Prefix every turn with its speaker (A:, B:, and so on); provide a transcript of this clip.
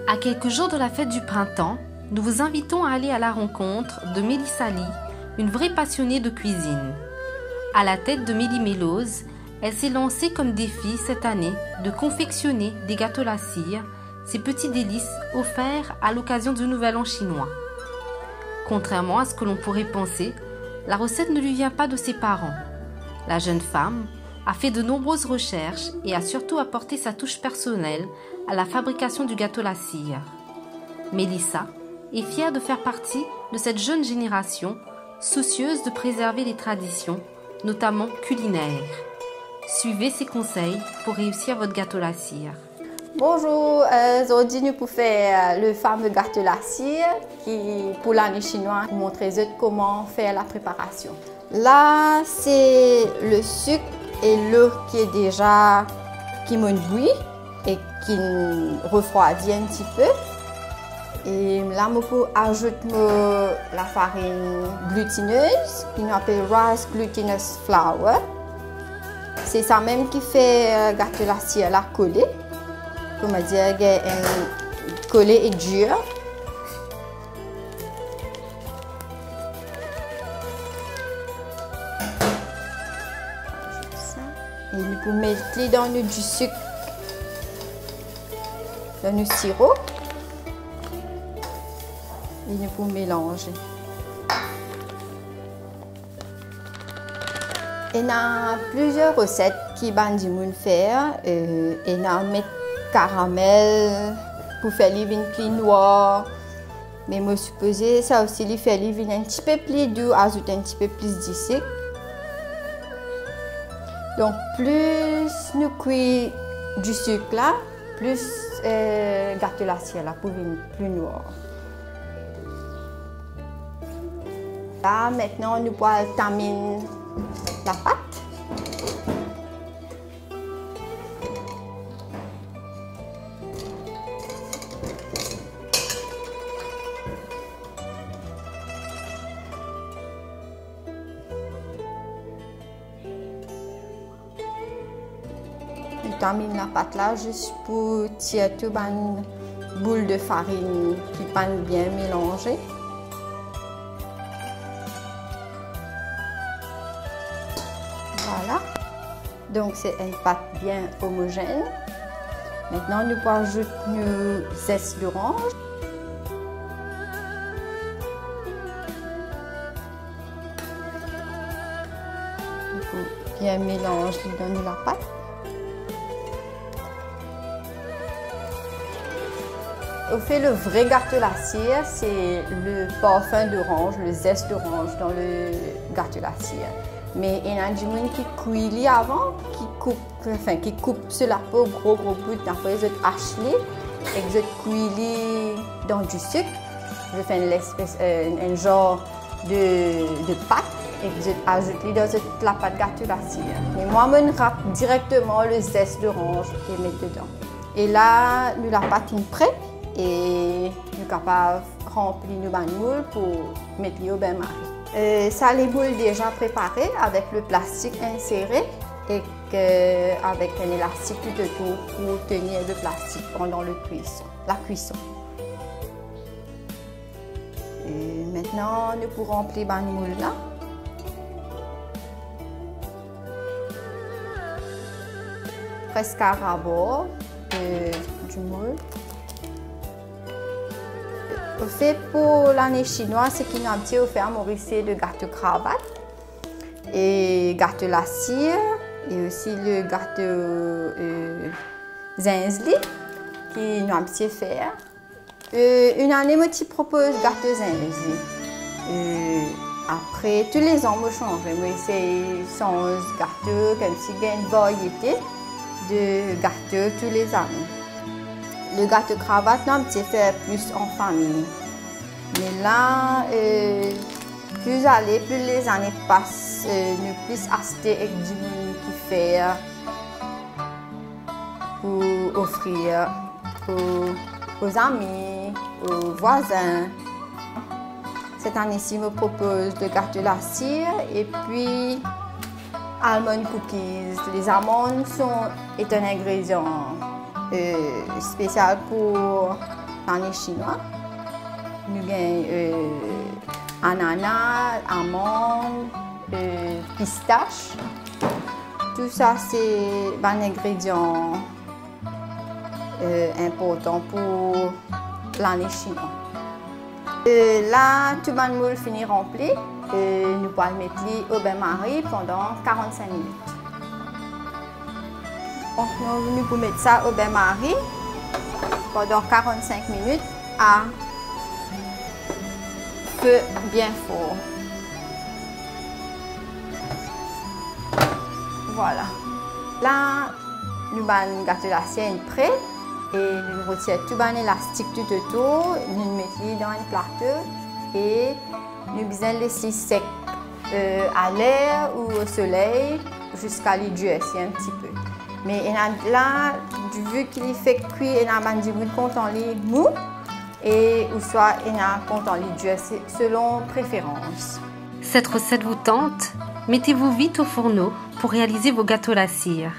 A: À quelques jours de la fête du printemps, nous vous invitons à aller à la rencontre de Mélissa Lee, une vraie passionnée de cuisine. À la tête de Mélie Mélose, elle s'est lancée comme défi cette année de confectionner des gâteaux la cire, ces petits délices offerts à l'occasion du Nouvel An chinois. Contrairement à ce que l'on pourrait penser, la recette ne lui vient pas de ses parents. La jeune femme a fait de nombreuses recherches et a surtout apporté sa touche personnelle à la fabrication du gâteau la cire. Mélissa est fière de faire partie de cette jeune génération soucieuse de préserver les traditions, notamment culinaires. Suivez ses conseils pour réussir votre gâteau la cire.
B: Bonjour, aujourd'hui nous pouvons faire le fameux gâteau la cire qui, pour l'année chinoise, vous montrer comment faire la préparation. Là, c'est le sucre et l'eau qui me bouille et qui refroidit un petit peu. Et là, je peux ajouter la farine glutineuse, qu'on appelle rice glutinous flour. C'est ça même qui fait gâteau la cire la collée. Comment dire, collé et dur. Et nous pouvons mettre dans du sucre, dans le sirop. Et nous pouvons mélanger. Il y a plusieurs recettes qui bandit moun faire. Il y a caramel pour faire les vins plus noirs. Mais moi suppose ça aussi les faire les vins un petit peu plus doux, ajouter un petit peu plus de sucre. Donc plus nous cuisons du sucre là, plus gâteau la cire là pour venir plus noir. Là maintenant nous pouvons terminer la pâte. Je termine la pâte là juste pour tirer tout une boule de farine qui pas bien mélangée. Voilà. Donc c'est une pâte bien homogène. Maintenant nous pouvons ajouter une zeste d'orange. Il faut bien mélanger dans la pâte. Au fait, le vrai gâteau la cire, c'est le parfum d'orange, le zeste d'orange dans le gâteau la cire. Mais il y a des gens qui cuisent avant, qui coupent sur la peau gros bout, après ils hachent et ils cuisent dans du sucre. Ils font un genre de pâte et ils ajoutent dans la pâte gâteau la cire. Mais moi, je râpe directement le zeste d'orange et mettre dedans. Et là, la pâte est prête. Et nous sommes capables de remplir nos moules pour mettre au bain-marie. Ça, les moules déjà préparés avec le plastique inséré et avec un élastique tout autour pour tenir le plastique pendant la cuisson. Et maintenant, nous pouvons remplir nos moules là. Presque à ras-bord du moule. Au fait, pour l'année chinoise, ce qui nous a petit offert Maurice de gâteau cravate et gâteau la cire et aussi le gâteau zinzli qui nous a petit fait. Une année, moi, je propose gâteau zinzli. Après, tous les ans, moi, change. Moi, c'est 111 gâteaux, comme si il y a une variété de gâteaux tous les années. Le gâteau cravate, non, c'est fait plus en famille. Mais là, plus les années passent, nous plus acheter avec du monde qui fait pour offrir aux amis, aux voisins. Cette année-ci, je me propose le gâteau la cire et puis almond cookies. Les amandes est un ingrédient spécial pour l'année chinois. Nous avons ananas, amandes, pistache. Tout ça, c'est un ingrédient important pour l'année chinoise. Là, tout le monde finit rempli. Nous pouvons mettre au bain-marie pendant 45 minutes. Donc, nous sommes venus pour mettre ça au bain-marie pendant 45 minutes à feu bien fort. Voilà. Là, nous avons gâteau d'assiette prêt et nous retirons tout l'élastique tout autour, nous le mettons dans un plateau et nous besoin laisser sec à l'air ou au soleil jusqu'à l'éduer un petit peu. Mais là, vu qu'il fait cuire, il y a des content les mou et ou soit il y a content les l'éduer selon préférence.
A: Cette recette vous tente? Mettez-vous vite au fourneau pour réaliser vos gâteaux à la cire.